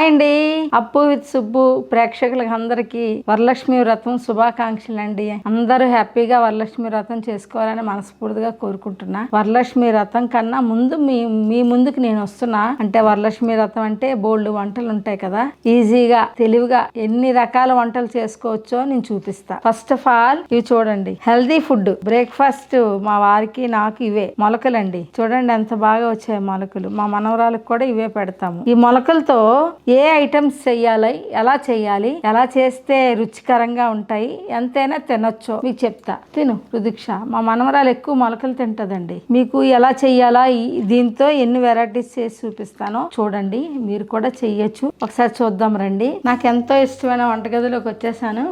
Hi అండి, అప్పు with Subbu ప్రేక్షకులకు అందరికీ వరలక్ష్మి వ్రతం శుభాకాంక్షలు అండి. అందరూ హ్యాపీగా వరలక్ష్మి వ్రతం చేసుకోవాలని మనస్ఫూర్తిగా కోరుకుంటున్నా. వరలక్ష్మి వ్రతం కన్నా ముందు మీ ముందుకు నేను వస్తున్నా. అంటే వరలక్ష్మి వ్రతం అంటే బోల్డ్ వంటలు ఉంటాయి కదా, ఈజీగా తెలివిగా ఎన్ని రకాల వంటలు చేసుకోవచ్చో నేను చూపిస్తా. ఫస్ట్ ఆఫ్ ఆల్ ఇవి చూడండి, హెల్దీ ఫుడ్ బ్రేక్ఫాస్ట్ మా వారికి నాకు ఇవే మొలకలండి. చూడండి ఎంత బాగా వచ్చాయి మొలకలు. మా మనవరాలకు కూడా ఇవే పెడతాము. ఈ మొలకలతో ఏ ఐటమ్స్ చెయ్యాలి, ఎలా చెయ్యాలి, ఎలా చేస్తే రుచికరంగా ఉంటాయి, ఎంతైనా తినొచ్చో మీకు చెప్తా. తిను రుదిక్ష. మా మనవరాలు ఎక్కువ మొలకలు తింటదండి. మీకు ఎలా చెయ్యాలా, దీంతో ఎన్ని వెరైటీస్ చేసి చూపిస్తానో చూడండి, మీరు కూడా చెయ్యొచ్చు. ఒకసారి చూద్దాం రండి. నాకు ఎంతో ఇష్టమైన వంటగదిలోకి వచ్చేసాను.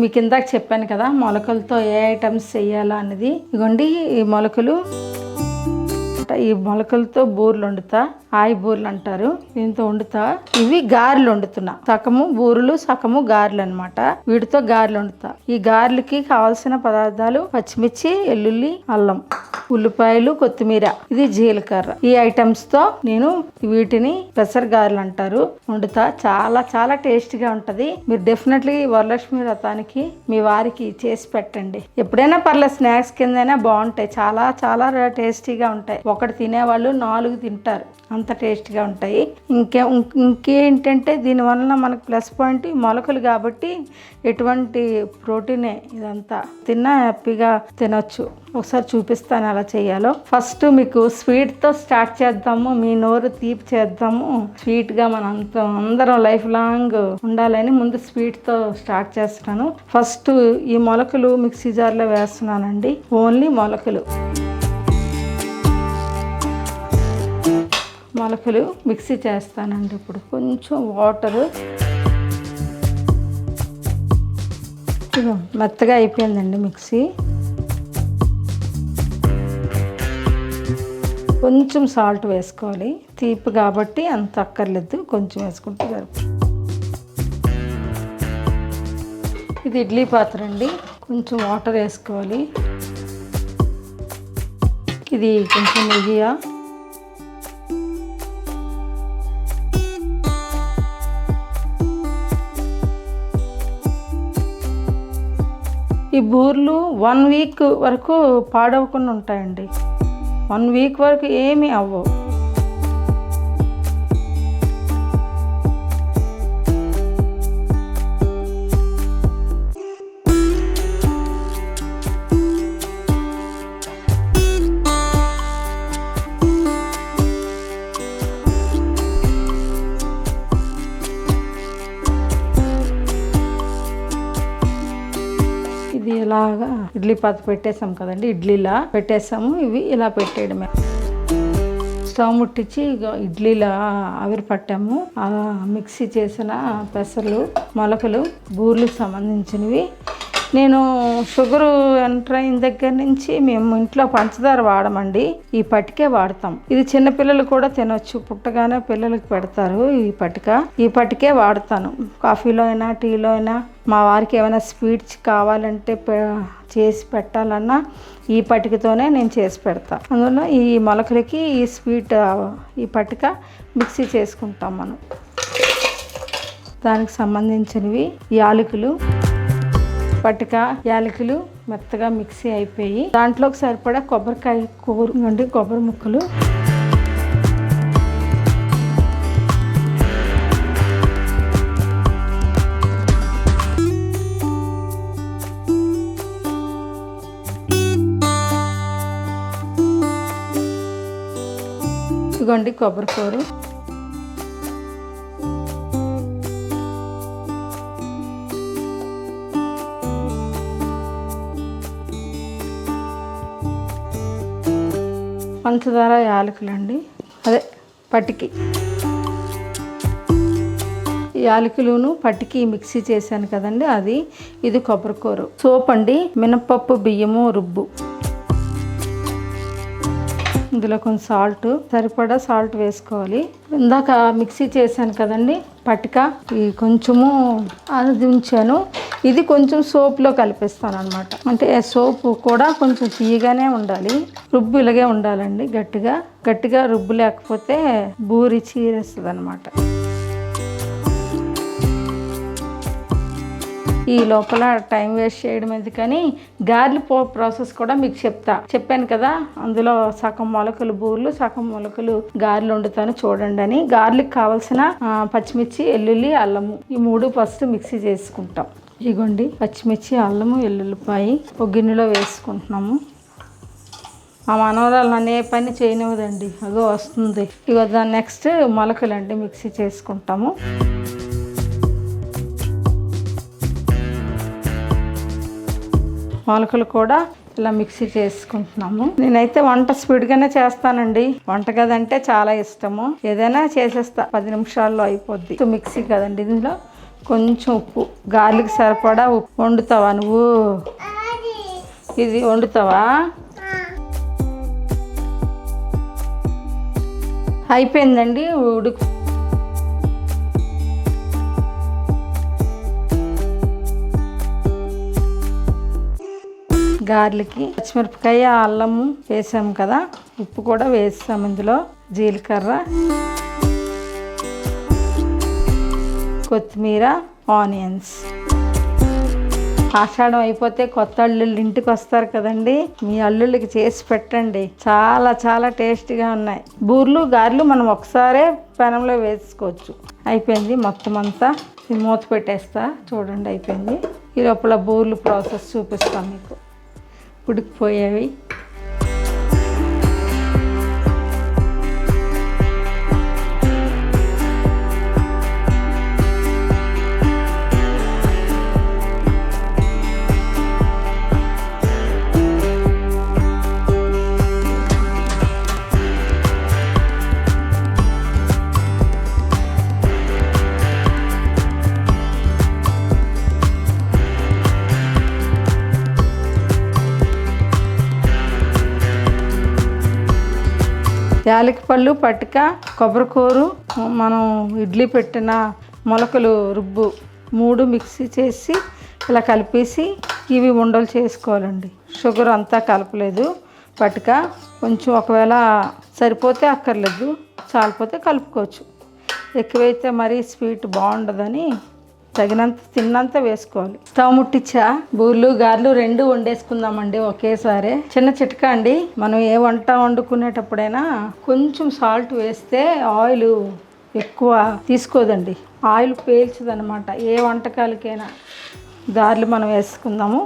మీకు ఇందాక చెప్పాను కదా మొలకలతో ఏ ఐటమ్స్ చెయ్యాలా అన్నది. ఇగోండి ఈ మొలకలు. ఈ మొలకలతో బూరెలు వండుతా, ఆయి బూరెలు అంటారు, దీంతో వండుతా. ఇవి గారెలు వండుతున్నా, సగము బూరెలు సగము గారెలు అనమాట. వీటితో గారెలు వండుతా. ఈ గారెలకి కావాల్సిన పదార్థాలు పచ్చిమిర్చి, ఎల్లుల్లి, అల్లం, ఉల్లిపాయలు, కొత్తిమీర, ఇది జీలకర్ర. ఈ ఐటమ్స్ తో నేను వీటిని పెసర గారెలు అంటారు వండుతా. చాలా చాలా టేస్టీగా ఉంటది. మీరు డెఫినెట్లీ వరలక్ష్మి వ్రతానికి మీ వారికి చేసి పెట్టండి. ఎప్పుడైనా పర్లేదు, స్నాక్స్ కిందైనా బాగుంటాయి. చాలా చాలా టేస్టీగా ఉంటాయి. ఒకటి తినేవాళ్ళు 4 తింటారు, అంత టేస్ట్గా ఉంటాయి. ఇంకేంటంటే దీనివల్ల మనకు ప్లస్ పాయింట్ మొలకలు కాబట్టి ఎటువంటి ప్రోటీనే. ఇదంతా తిన్నా హ్యాపీగా తినొచ్చు. ఒకసారి చూపిస్తాను ఎలా చేయాలో. ఫస్ట్ మీకు స్వీట్తో స్టార్ట్ చేద్దాము. మీ నోరు తీపి చేద్దాము. స్వీట్గా అందరం లైఫ్ లాంగ్ ఉండాలని ముందు స్వీట్తో స్టార్ట్ చేస్తున్నాను. ఫస్ట్ ఈ మొలకలు మిక్సీ జార్లో వేస్తున్నానండి. ఓన్లీ మొలకలు మిక్సీ చేస్తానండి. ఇప్పుడు కొంచెం వాటరు, మెత్తగా అయిపోయిందండి మిక్సీ. కొంచెం సాల్ట్ వేసుకోవాలి, తీపి కాబట్టి అంత అక్కర్లేదు, కొంచెం వేసుకుంటే సరిపోతుంది. ఇది ఇడ్లీ పాత్ర అండి. కొంచెం వాటర్ వేసుకోవాలి. ఇది కొంచెం నెయ్యి, ఈ బూర్లు 1 వీక్ వరకు పాడవకుండా ఉంటాయండి. 1 వీక్ వరకు ఏమీ అవ్వవు. ఇది ఇలాగా ఇడ్లీ పాత్ర పెట్టేసాం కదండి, ఇడ్లీలా పెట్టేసాము. ఇవి ఇలా పెట్టేయడమే. స్టవ్ ముట్టించి ఇడ్లీలా ఆవిరి పట్టాము. మిక్సీ చేసిన పెసర్లు, మొలకలు, బూర్లకు సంబంధించినవి. నేను షుగరు ఎంటర్ అయిన దగ్గర నుంచి మేము ఇంట్లో పంచదార వాడమండి, ఈ పటికే వాడతాం. ఇది చిన్నపిల్లలు కూడా తినొచ్చు, పుట్టగానే పిల్లలకి పెడతారు. ఈ పటికే వాడతాను. కాఫీలో అయినా టీలో అయినా. మా వారికి ఏమైనా స్వీట్స్ కావాలంటే చేసి పెట్టాలన్నా ఈ పటికతోనే నేను చేసి పెడతా. అందువల్ల ఈ మొలకలకి ఈ స్వీట్ ఈ పటిక మిక్సీ చేసుకుంటాం మనం. దానికి సంబంధించినవి యాలకులు, పటిక, యాలకులు మెత్తగా మిక్సీ అయిపోయి దాంట్లోకి సరిపడా కొబ్బరికాయ కూర నుండి కొబ్బరి ముక్కలు, ఇదిగోండి కొబ్బరి కూర, పంచదార, యాలకులండి, అదే పటికి. యాలకులును పటికి మిక్సీ చేశాను కదండి, అది. ఇది కొబ్బరికూర. సోప్ అండి, మినపప్పు, బియ్యము, రుబ్బు. ఇందులో కొంచెం సాల్ట్, సరిపడా సాల్ట్ వేసుకోవాలి. ఇందాక మిక్సీ చేశాను కదండి పటిక, ఈ కొంచెము అది ఉంచాను. ఇది కొంచెం సోప్లో కలిపిస్తాను అనమాట. అంటే సోపు కూడా కొంచెం తీయగానే ఉండాలి. రుబ్బు ఇలాగే ఉండాలండి, గట్టిగా రుబ్బు లేకపోతే బూరి చీరేస్తుంది అనమాట. ఈ లోపల టైం వేస్ట్ చేయడం ఎందుకని గార్లి ప్రాసెస్ కూడా మీకు చెప్పాను కదా. అందులో సగం మొలకలు బూర్లు, సగం మొలకలు గారెలు వండుతాను చూడండి అని. గార్లిక్ కావాల్సిన పచ్చిమిర్చి, ఎల్లుల్లి, అల్లము ఈ 3 ఫస్ట్ మిక్సీ చేసుకుంటాం. ఇగోండి పచ్చిమిర్చి, అల్లము, ఎల్లుల్లిపాయి ఒక గిన్నెలో వేసుకుంటున్నాము. ఆ మనవరాలు నన్ను ఏ పని చేయనివ్వదండి, అదో వస్తుంది. ఇక దాని నెక్స్ట్ మొలకలు అండి మిక్సీ చేసుకుంటాము. మొలకలు కూడా ఇలా మిక్సీ చేసుకుంటున్నాము. నేనైతే వంట స్పీడ్గానే చేస్తానండి. వంటగది అంటే చాలా ఇష్టము. ఏదైనా చేసేస్తా, 10 నిమిషాల్లో అయిపోద్ది. మిక్సీ కదండి, దీనిలో కొంచెం ఉప్పు, గార్లిక్ సరిపడా ఉప్పు. వండుతావా నువ్వు? ఇది వండుతావా? అయిపోయిందండి ఉడుకు. గార్లికి పచ్చిమిరపకాయ, అల్లము వేసాము కదా, ఉప్పు కూడా వేసాము. ఇందులో జీలకర్ర, కొత్తిమీర, ఆనియన్స్. ఆషాఢం అయిపోతే కొత్త అల్లుళ్ళు ఇంటికి వస్తారు కదండి, మీ అల్లుళ్ళకి చేసి పెట్టండి. చాలా చాలా టేస్టీగా ఉన్నాయి. బూర్లు, గారెలు మనం ఒకసారే పెనంలో వేసుకోవచ్చు. అయిపోయింది మొత్తం అంతా. మూత పెట్టేస్తా చూడండి, అయిపోయింది. ఈ లోపల బూర్లు ప్రాసెస్ చూపిస్తాను మీకు. ఉడికిపోయేవి. యాలకిపళ్ళు, పటిక, కొబ్బరికూరు, మనం ఇడ్లీ పెట్టిన మొలకలు రుబ్బు 3 మిక్సీ చేసి ఇలా కలిపేసి ఇవి ఉండలు చేసుకోవాలండి. షుగర్ అంతా కలపలేదు. పటిక కొంచెం ఒకవేళ సరిపోతే అక్కర్లేదు, చాలిపోతే కలుపుకోవచ్చు. ఎక్కువైతే మరీ స్వీట్ బాగుండదని తగినంత తిన్నంత వేసుకోవాలి. స్టవ్ ముట్టించా. బూర్లు, గారెలు 2 వండేసుకుందామండి ఒకేసారి. చిన్న చిట్కా అండి, మనం ఏ వంట వండుకునేటప్పుడైనా కొంచెం సాల్ట్ వేస్తే ఆయిల్ ఎక్కువ తీసుకోదండి, ఆయిల్ పేల్చదనమాట. ఏ వంటకాలకైనా. గారెలు మనం వేసుకుందాము.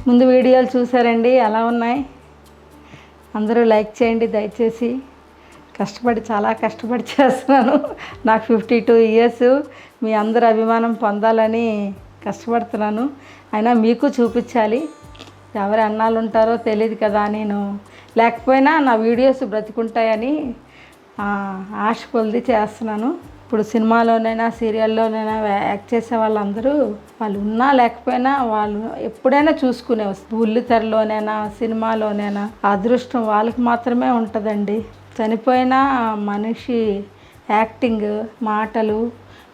ముందు వీడియోలు చూసారండి, ఎలా ఉన్నాయి? అందరూ లైక్ చేయండి దయచేసి. చాలా కష్టపడి చేస్తున్నాను. నాకు 52 ఇయర్స్. మీ అందరు అభిమానం పొందాలని కష్టపడుతున్నాను. అయినా మీకు చూపించాలి. ఎవరు అన్నాళ్ళు ఉంటారో తెలియదు కదా, నేను లేకపోయినా నా వీడియోస్ బ్రతికుంటాయని ఆశ కొలిది చేస్తున్నాను. ఇప్పుడు సినిమాలోనైనా సీరియల్లోనైనా యాక్ట్ చేసే వాళ్ళందరూ వాళ్ళు ఉన్నా లేకపోయినా వాళ్ళు ఎప్పుడైనా చూసుకునే వస్తారు. బుల్లితెరలోనైనా సినిమాలోనైనా అదృష్టం వాళ్ళకి మాత్రమే ఉంటుందండి. చనిపోయిన మనిషి యాక్టింగ్, మాటలు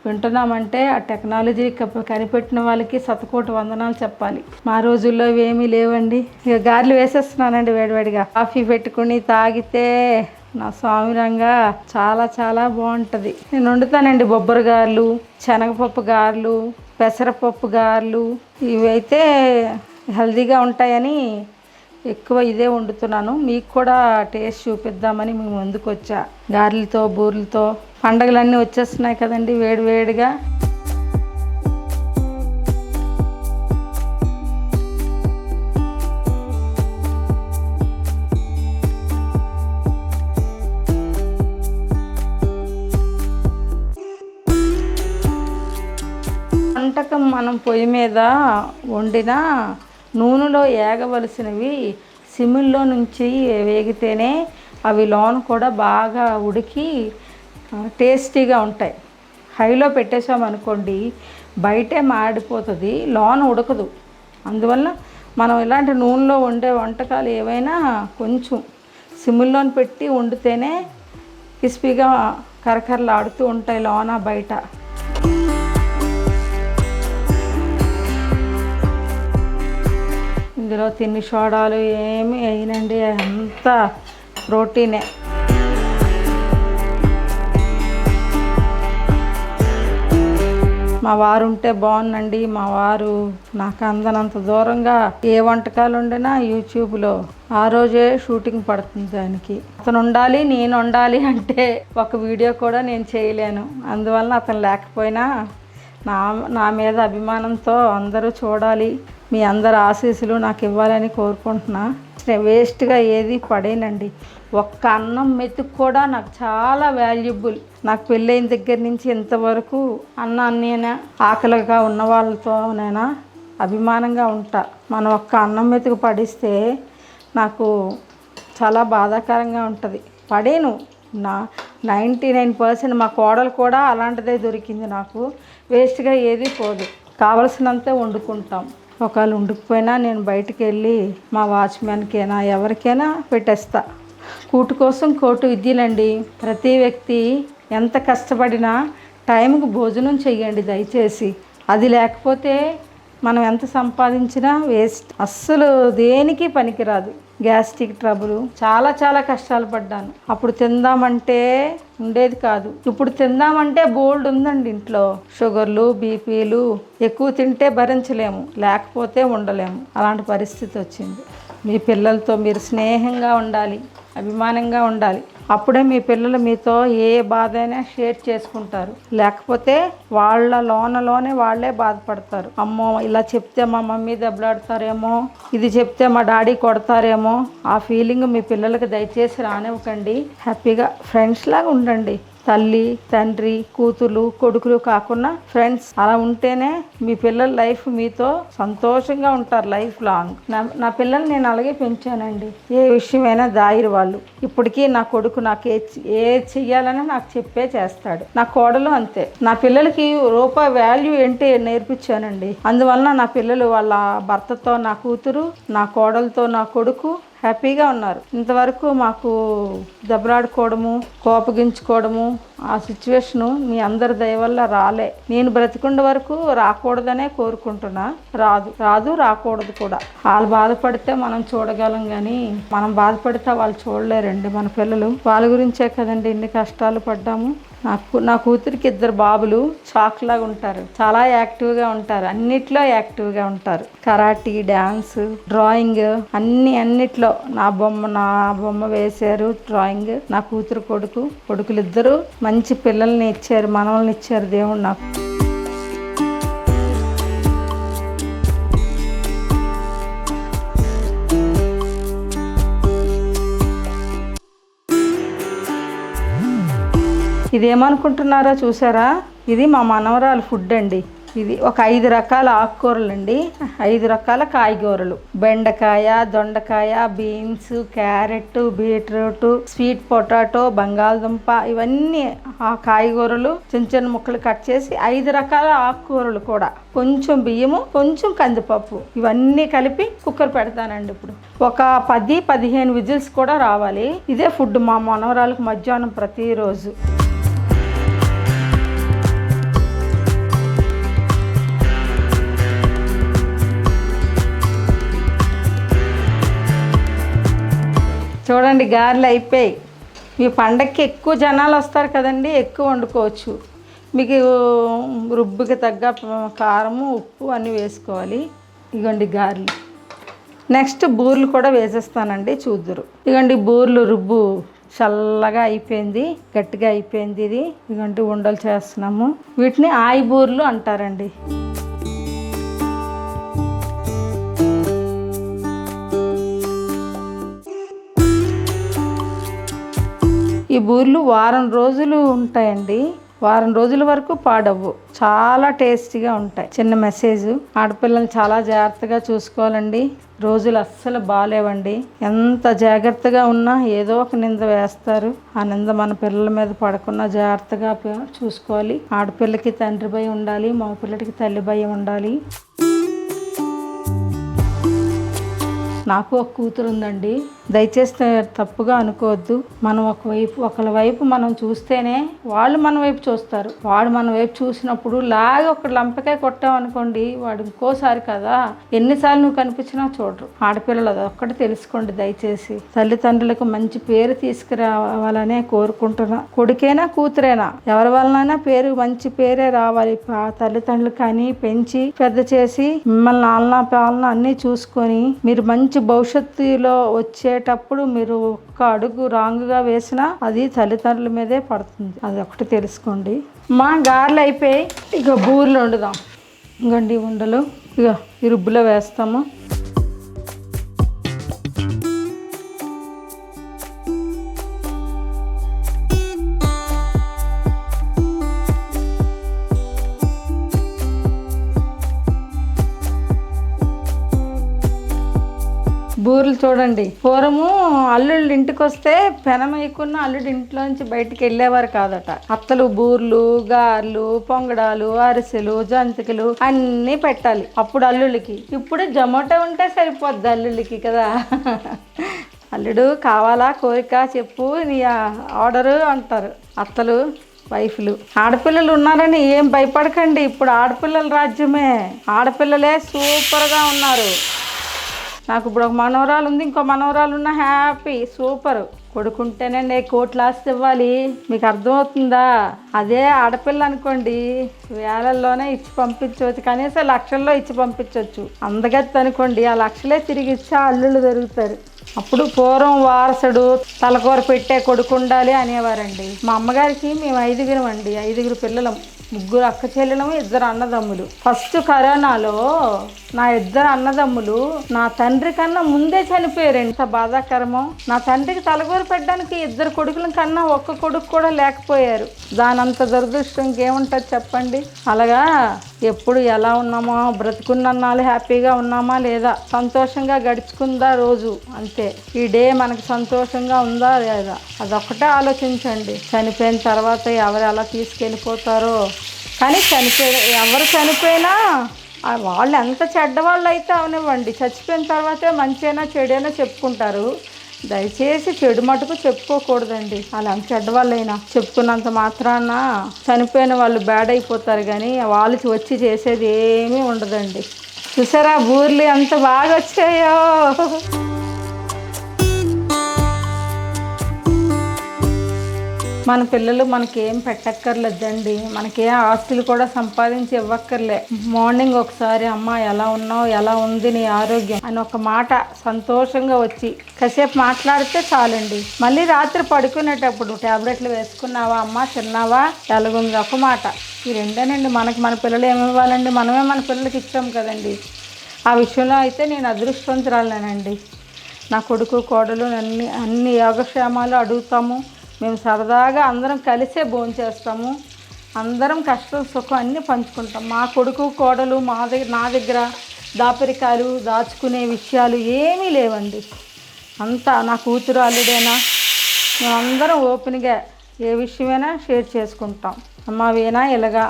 వింటున్నామంటే ఆ టెక్నాలజీ కనిపెట్టిన వాళ్ళకి శతకోటి వందనాలు చెప్పాలి. మా రోజుల్లో ఇవేమీ లేవండి. ఇక గారెలు వేసేస్తున్నానండి వేడివేడిగా. కాఫీ పెట్టుకుని తాగితే నా స్వామిరంగా చాలా చాలా బాగుంటుంది. నేను వండుతానండి బొబ్బరి గారెలు, శనగపప్పు గారెలు, పెసరపప్పు గారెలు. ఇవైతే హెల్తీగా ఉంటాయని ఎక్కువ ఇదే వండుతున్నాను. మీకు కూడా టేస్ట్ చూపిద్దామని మేము ముందుకు వచ్చా. గారెలతో, బూరెలతో పండగలన్నీ వచ్చేస్తున్నాయి కదండి వేడివేడిగా. వంటకం మనం పొయ్యి మీద వండిన నూనెలో ఏగవలసినవి సిమ్లో నుంచి వేగితేనే అవి లోన కూడా బాగా ఉడికి టేస్టీగా ఉంటాయి. హైలో పెట్టేసామనుకోండి బయటే మాడిపోతుంది, లోన ఉడకదు. అందువల్ల మనం ఇలాంటి నూనెలో వండే వంటకాలు ఏవైనా కొంచెం సిమ్లో పెట్టి వండితేనే క్రిస్పీగా కరకరలాడుతూ ఉంటాయి లోన బయట. ఇందులో తిన్ని సోడాలు ఏమి వేయనండి, అంతా ప్రోటీనే. మా వారు ఉంటే బాగుందండి. మా వారు నాకు అందనంత దూరంగా ఏ వంటకాలు వండినా యూట్యూబ్లో ఆ రోజే షూటింగ్ పడుతుంది దానికి. అతను ఉండాలి, నేను ఉండాలి అంటే ఒక వీడియో కూడా నేను చేయలేను. అందువలన అతను లేకపోయినా నా మీద అభిమానంతో అందరూ చూడాలి, మీ అందరు ఆశీస్సులు నాకు ఇవ్వాలని కోరుకుంటున్నా. వేస్ట్గా ఏది పడేనండి. ఒక్క అన్నం మెతుకు కూడా నాకు చాలా వాల్యుబుల్. నాకు పెళ్ళైన దగ్గర నుంచి ఇంతవరకు అన్నాన్నైనా ఆకలిగా ఉన్న వాళ్ళతోనైనా అభిమానంగా ఉంటా. మనం ఒక్క అన్నం మెతుకు పడిస్తే నాకు చాలా బాధాకరంగా ఉంటుంది. పడేను. నా 99% మా కోడలు కూడా అలాంటిదే దొరికింది నాకు. వేస్ట్గా ఏది పోదు. కావలసినంతే వండుకుంటాం. ఒకవేళ ఉండకపోయినా నేను బయటికి వెళ్ళి మా వాచ్మెన్కైనా ఎవరికైనా పెట్టేస్తా. కూటు కోసం కోటు విద్యలండి. ప్రతి వ్యక్తి ఎంత కష్టపడినా టైంకి భోజనం చెయ్యండి దయచేసి. అది లేకపోతే మనం ఎంత సంపాదించినా వేస్ట్. అస్సలు దేనికి పనికిరాదు. గ్యాస్ట్రిక్ ట్రబుల్ చాలా కష్టాలు పడ్డాను. అప్పుడు తిందామంటే ఉండేది కాదు. ఇప్పుడు తిందామంటే బోల్డ్ ఉందండి ఇంట్లో. షుగర్లు, బీపీలు ఎక్కువ తింటే భరించలేము, లేకపోతే ఉండలేము. అలాంటి పరిస్థితి వచ్చింది. మీ పిల్లలతో మీరు స్నేహంగా ఉండాలి, అభిమానంగా ఉండాలి. అప్పుడే మీ పిల్లలు మీతో ఏ బాధ అయినా షేర్ చేసుకుంటారు. లేకపోతే లోనే వాళ్ళే బాధపడతారు. అమ్మో ఇలా చెప్తే మా మమ్మీ దెబ్బలాడతారేమో, ఇది చెప్తే మా డాడీ కొడతారేమో. ఆ ఫీలింగ్ మీ పిల్లలకి దయచేసి రానివ్వకండి. హ్యాపీగా ఫ్రెండ్స్ లాగా ఉండండి. తల్లి, తండ్రి, కూతురు, కొడుకులు కాకుండా ఫ్రెండ్స్. అలా ఉంటేనే మీ పిల్లల లైఫ్ మీతో సంతోషంగా ఉంటారు లైఫ్ లాంగ్. నా పిల్లల్ని నేను అలాగే పెంచానండి. ఏ విషయమైనా దాయిరు వాళ్ళు. ఇప్పటికీ నా కొడుకు నాకు ఏ చెయ్యాలని నాకు చెప్పే చేస్తాడు. నా కోడలు అంతే. నా పిల్లలకి రూపాయి వాల్యూ ఏంటి నేర్పించానండి. అందువలన నా పిల్లలు వాళ్ళ భర్తతో నా కూతురు, నా కోడలతో నా కొడుకు హ్యాపీగా ఉన్నారు. ఇంతవరకు మాకు దెబ్బలాడుకోవడము, కోపగించుకోవడము ఆ సిచ్యువేషను మీ అందరి దయ వల్ల రాలే. నేను బ్రతికుండ వరకు రాకూడదనే కోరుకుంటున్నా. రాకూడదు కూడా. వాళ్ళు బాధపడితే మనం చూడగలం, కానీ మనం బాధపడితే వాళ్ళు చూడలేరండి. మన పిల్లలు వాళ్ళ గురించే కదండి ఇన్ని కష్టాలు పడ్డాము. నా కూతురికి 2 బాబులు చాక్లాగా ఉంటారు. చాలా యాక్టివ్గా ఉంటారు. అన్నిట్లో యాక్టివ్గా ఉంటారు. కరాటీ, డ్యాన్స్, డ్రాయింగ్ అన్నిట్లో నా బొమ్మ వేశారు. డ్రాయింగ్. నా కూతురు, కొడుకులు 2 మంచి పిల్లల్ని ఇచ్చారు, మనవల్ని ఇచ్చారు దేవుడు నాకు. ఇదేమనుకుంటున్నారో చూసారా? ఇది మా మనవరాలు ఫుడ్ అండి. ఇది ఒక 5 రకాల ఆకుకూరలు అండి, 5 రకాల కాయగూరలు. బెండకాయ, దొండకాయ, beans, carrot, beetroot, sweet potato, బంగాళదుంప, ఇవన్నీ ఆ కాయగూరలు చిన్న ముక్కలు కట్ చేసి 5 రకాల ఆకుకూరలు కూడా, కొంచెం బియ్యము, కొంచెం కందిపప్పు, ఇవన్నీ కలిపి కుక్కర్ పెడతానండి. ఇప్పుడు ఒక 10-15 విజిల్స్ కూడా రావాలి. ఇదే ఫుడ్ మా మనవరాలకు మధ్యాహ్నం ప్రతిరోజు. చూడండి గారెలు అయిపోయాయి. మీ పండగకి ఎక్కువ జనాలు వస్తారు కదండి, ఎక్కువ వండుకోవచ్చు. మీకు రుబ్బుకి తగ్గ కారము, ఉప్పు అన్నీ వేసుకోవాలి. ఇగోండి గారెలు. నెక్స్ట్ బూర్లు కూడా వేసేస్తానండి, చూద్దురు. ఇగోండి బూర్లు రుబ్బు చల్లగా అయిపోయింది, గట్టిగా అయిపోయింది. ఇది ఇగోండి ఉండలు చేస్తున్నాము. వీటిని ఆయి బూర్లు అంటారండి. ఈ బూర్లు వారం రోజులు ఉంటాయండి. వారం రోజుల వరకు పాడవు. చాలా టేస్టీగా ఉంటాయి. చిన్న మెసేజ్, ఆడపిల్లల్ని చాలా జాగ్రత్తగా చూసుకోవాలండి. రోజులు అస్సలు బాగాలేవండి. ఎంత జాగ్రత్తగా ఉన్నా ఏదో ఒక నింద వేస్తారు. ఆ నింద మన పిల్లల మీద పడకుండా జాగ్రత్తగా చూసుకోవాలి. ఆడపిల్లకి తండ్రి భయం ఉండాలి, మగ పిల్లడికి తల్లి భయం ఉండాలి. నాకు ఒక కూతురు ఉందండి. దయచేసి తప్పుగా అనుకోవద్దు. మనం ఒకళ్ళ వైపు మనం చూస్తేనే వాళ్ళు మన వైపు చూస్తారు. వాడు మన వైపు చూసినప్పుడు లాగా ఒక లంపకాయ కొట్టామనుకోండి, వాడు ఇంకోసారి కదా ఎన్నిసార్లు నువ్వు కనిపించినా చూడరు. ఆడపిల్లలు అది ఒక్కటి తెలుసుకోండి. దయచేసి తల్లిదండ్రులకు మంచి పేరు తీసుకురావాలనే కోరుకుంటున్నా. కొడుకైనా కూతురైనా ఎవరి వలనైనా మంచి పేరే రావాలి. తల్లిదండ్రులు కానీ పెంచి పెద్ద చేసి మిమ్మల్ని ఆలనా పాలన అన్నీ చూసుకొని మీరు మంచి భవిష్యత్తులో వచ్చేటప్పుడు మీరు ఒక్క అడుగు రాంగుగా వేసినా అది తల్లిదండ్రుల మీదే పడుతుంది. అది ఒకటి తెలుసుకోండి. మా గారెలు అయిపోయి ఇక బూరెలు వండుదాం. ఇంకండి ఉండలు ఇక ఈ రుబ్బులో వేస్తాము. బూరెలు చూడండి, పూర్వము అల్లుళ్ళు ఇంటికి వస్తే పెనం వేయకున్న అల్లుడు ఇంట్లోంచి బయటికి వెళ్ళేవారు కాదట. అత్తలు బూర్లు, గారెలు, పొంగడాలు, అరిసెలు, జంతికలు అన్నీ పెట్టాలి అప్పుడు అల్లుళ్ళకి. ఇప్పుడు జొమాటో ఉంటే సరిపోద్ది అల్లుళ్ళకి కదా. అల్లుడు కావాలా కోరిక చెప్పు నీ ఆర్డరు అంటారు అత్తలు వైఫ్లు. ఆడపిల్లలు ఉన్నారని ఏం భయపడకండి. ఇప్పుడు ఆడపిల్లల రాజ్యమే. ఆడపిల్లలే సూపర్గా ఉన్నారు. నాకు ఇప్పుడు ఒక మనవరాలు ఉంది, ఇంకో మనవరాలు ఉన్న హ్యాపీ సూపర్. కొడుకుంటేనే కోట్లు ఆస్తి ఇవ్వాలి, మీకు అర్థమవుతుందా? అదే ఆడపిల్ల అనుకోండి వేలల్లోనే ఇచ్చి పంపించవచ్చు, కనీసం లక్షల్లో ఇచ్చి పంపించవచ్చు. అందగత్తి అనుకోండి ఆ లక్షలే తిరిగి ఇచ్చి అల్లుళ్ళు దొరుకుతారు. అప్పుడు పూర్వం వారసుడు తలకూర పెట్టే కొడుకు ఉండాలి అనేవారండి. మా అమ్మగారికి మేము 5 అండి, 5 పిల్లలం, 3 అక్క చెల్లెలము, 2 అన్నదమ్ములు. ఫస్ట్ కరోనాలో నా 2 అన్నదమ్ములు నా తండ్రి కన్నా ముందే చనిపోయారు. ఎంత బాధాకరమో. నా తండ్రికి తలకూర పెట్టడానికి 2 కొడుకుల కన్నా ఒక్క కొడుకు కూడా లేకపోయారు. దానంత దురదృష్టం ఇంకేముంటుంది చెప్పండి. అలాగా ఎప్పుడు ఎలా ఉన్నామో, బ్రతుకున్నాళ్ళు హ్యాపీగా ఉన్నామా లేదా, సంతోషంగా గడుచుకుందా రోజు, అంతే. ఈ డే మనకు సంతోషంగా ఉందా లేదా అదొక్కటే ఆలోచించండి. చనిపోయిన తర్వాత ఎవరు ఎలా తీసుకెళ్ళిపోతారో. కానీ ఎవరు చనిపోయినా వాళ్ళు ఎంత చెడ్డవాళ్ళు అయితే అవనివ్వండి, చచ్చిపోయిన తర్వాతే మంచైనా చెడైనా చెప్పుకుంటారు. దయచేసి చెడు మటుకు చెప్పుకోకూడదండి. అలా చెడ్డవాళ్ళైనా చెప్పుకున్నంత మాత్రాన చనిపోయిన వాళ్ళు బ్యాడ్ అయిపోతారు, కానీ వాళ్ళు వచ్చి చేసేది ఏమీ ఉండదండి. చూసారా బూర్లు ఎంత బాగా వచ్చాయో. మన పిల్లలు మనకేం పెట్టక్కర్లేదండి, మనకేం ఆస్తులు కూడా సంపాదించి ఇవ్వక్కర్లే. మార్నింగ్ ఒకసారి అమ్మ ఎలా ఉన్నావు, ఎలా ఉంది నీ ఆరోగ్యం అని ఒక మాట సంతోషంగా వచ్చి కాసేపు మాట్లాడితే చాలండి. మళ్ళీ రాత్రి పడుకునేటప్పుడు ట్యాబ్లెట్లు వేసుకున్నావా అమ్మ, తిన్నావా, ఎలాగుంది, ఒక మాట. ఈ రెండేనండి మనకి. మన పిల్లలు ఏమి ఇవ్వాలండి, మనమే మన పిల్లలకి ఇచ్చాం కదండి. ఆ విషయంలో అయితే నేను అదృష్టవంతురాలేనండి. నా కొడుకు కోడలు అన్ని యోగక్షేమాలు అడుగుతాము. మేము సరదాగా అందరం కలిసే భోంచేస్తాము. అందరం కష్టం సుఖం అన్నీ పంచుకుంటాం. మా కొడుకు కోడలు నా దగ్గర దాపరికాలు దాచుకునే విషయాలు ఏమీ లేవండి. అంతా నా కూతురు అల్లుడైనా మేమందరం ఓపెన్గా ఏ విషయమైనా షేర్ చేసుకుంటాం. అమ్మ వీణా ఇలాగా,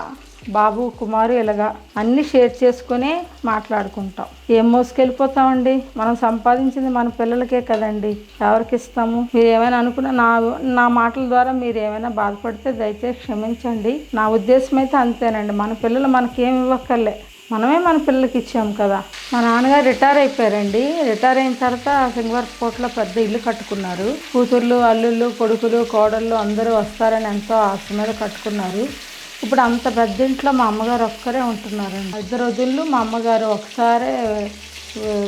బాబు కుమారు ఇలాగా అన్నీ షేర్ చేసుకుని మాట్లాడుకుంటాం. ఏం మోసుకెళ్ళిపోతామండి, మనం సంపాదించింది మన పిల్లలకే కదండి, ఎవరికి ఇస్తాము? మీరు ఏమైనా అనుకున్నా నా మాటల ద్వారా మీరు ఏమైనా బాధపడితే దయచేసి క్షమించండి. నా ఉద్దేశం అయితే అంతేనండి. మన పిల్లలు మనకేమి ఇవ్వక్కర్లే, మనమే మన పిల్లలకి ఇచ్చాము కదా. మా నాన్నగారు రిటైర్ అయిపోయారండి. రిటైర్ అయిన తర్వాత సింగవరపుకోటలో పెద్ద ఇల్లు కట్టుకున్నారు. కూతుర్లు, అల్లుళ్ళు, కొడుకులు, కోడళ్ళు అందరూ వస్తారని ఎంతో ఆశ మీద కట్టుకున్నారు. ఇప్పుడు అంత పెద్ద ఇంట్లో మా అమ్మగారు ఒక్కరే ఉంటున్నారండి. 2 రోజుల్లో మా అమ్మగారు ఒకసారే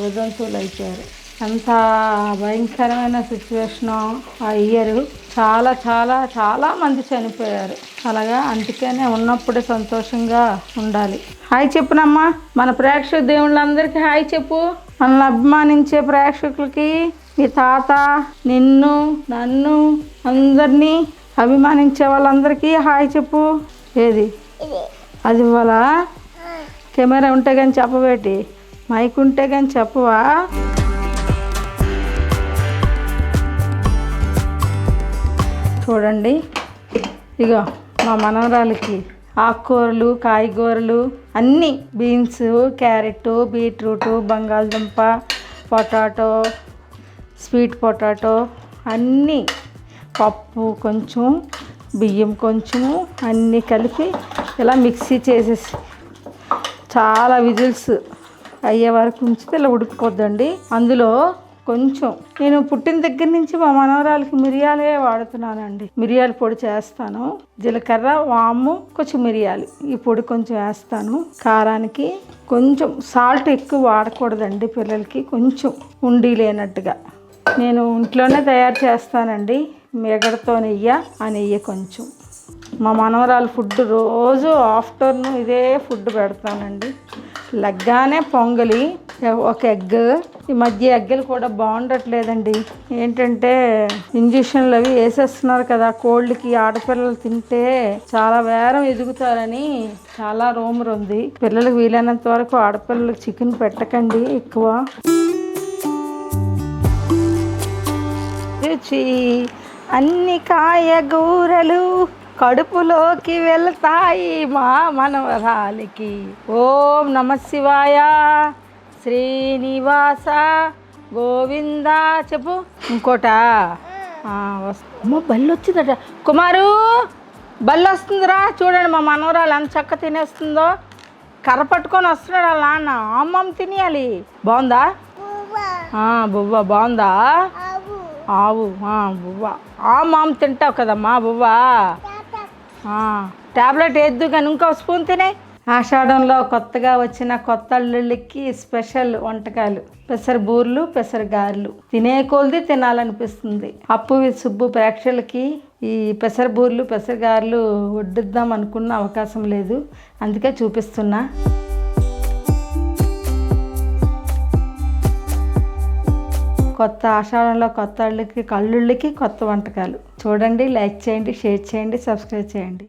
విధంతులు అయిపోయారు. అంత భయంకరమైన సిచ్యువేషను ఆ ఇయర్. చాలా చాలా చాలా మంది చనిపోయారు. అలాగా అందుకనే ఉన్నప్పుడే సంతోషంగా ఉండాలి. హాయ్ చెప్పునమ్మా మన ప్రేక్షక దేవుళ్ళందరికీ హాయ్ చెప్పు. మనల్ని అభిమానించే ప్రేక్షకులకి, మీ తాత, నిన్ను, నన్ను, అందరినీ అభిమానించే వాళ్ళందరికీ హాయ్ చెప్పు. ఏది అది ఇవ్వాలా? కెమెరా ఉంటే కానీ చెప్పబెట్టి, మైక్ ఉంటే కానీ చెప్పవా? చూడండి ఇగో మా మనవరాలకి ఆకుకూరలు, కాయగూరలు అన్నీ, బీన్స్, క్యారెట్, బీట్రూట్, బంగాళదుంప, పొటాటో, స్వీట్ పొటాటో అన్నీ, పప్పు కొంచెం, బియ్యం కొంచెము అన్నీ కలిపి ఇలా మిక్సీ చేసేసి చాలా విజిల్స్ అయ్యే వరకు ఉంచితే ఇలా ఉడికిపోద్దండి. అందులో కొంచెం నేను పుట్టిన దగ్గర నుంచి మా మనవరాలకి మిరియాలే వాడుతున్నానండి. మిరియాల పొడి చేస్తాను, జీలకర్ర, వాము, కొంచెం మిరియాలు ఈ పొడి కొంచెం వేస్తాను. కారానికి కొంచెం సాల్ట్ ఎక్కువ వాడకూడదండి పిల్లలకి, కొంచెం ఉండి లేనట్టుగా. నేను ఇంట్లోనే తయారు చేస్తానండి, మేగడతో నెయ్యి, ఆ నెయ్యి కొంచెం. మా మనవరాలు ఫుడ్ రోజు ఆఫ్టర్నూన్ ఇదే ఫుడ్ పెడతానండి. లగ్గానే పొంగలి, ఒక ఎగ్. ఈ మధ్య ఎగ్గులు కూడా బాగుండట్లేదండి, ఏంటంటే ఇంజక్షన్లు అవి వేసేస్తున్నారు కదా కోళ్ళకి. ఆడపిల్లలు తింటే చాలా వేరం ఎదుగుతారని చాలా రూమర్ ఉంది. పిల్లలకు వీలైనంత వరకు ఆడపిల్లలకు చికెన్ పెట్టకండి ఎక్కువ. రుచి అన్ని కాయగూరలు కడుపులోకి వెళ్తాయి మా మనవరాలికి. ఓం నమ శివాయ, శ్రీనివాస గోవింద. చెప్పు ఇంకోటా. అమ్మో బల్లి వచ్చిందట. కుమారు బల్లి వస్తుందిరా, చూడండి మా మనవరాలు ఎంత చక్క తినేస్తుందో. కర్ర పట్టుకొని వస్తున్నాడు వాళ్ళ నాన్న. అమ్మమ్మ తినేయాలి. బాగుందా బువ్వ? బాగుందా? ఆవు బువ్వ. మామ తింటావు కదమ్మా బువ్వ. ట్యాబ్లెట్ వేద్దు కానీ ఇంకో స్పూన్ తినే. ఆషాఢంలో కొత్తగా వచ్చిన కొత్త అల్లుళ్ళకి స్పెషల్ వంటకాలు పెసర బూర్లు, పెసర గారెలు. తినే కొలది తినాలనిపిస్తుంది. అప్పు విత్ సుబ్బు ప్రేక్షకులకి ఈ పెసర బూర్లు, పెసర గారెలు వడ్డిద్దాం అనుకున్న అవకాశం లేదు, అందుకే చూపిస్తున్నా. కొత్త ఆషాఢంలో కొత్త అల్లుళ్ళకి, కళ్ళుళ్ళకి కొత్త వంటకాలు చూడండి. లైక్ చేయండి, షేర్ చేయండి, సబ్స్క్రైబ్ చేయండి.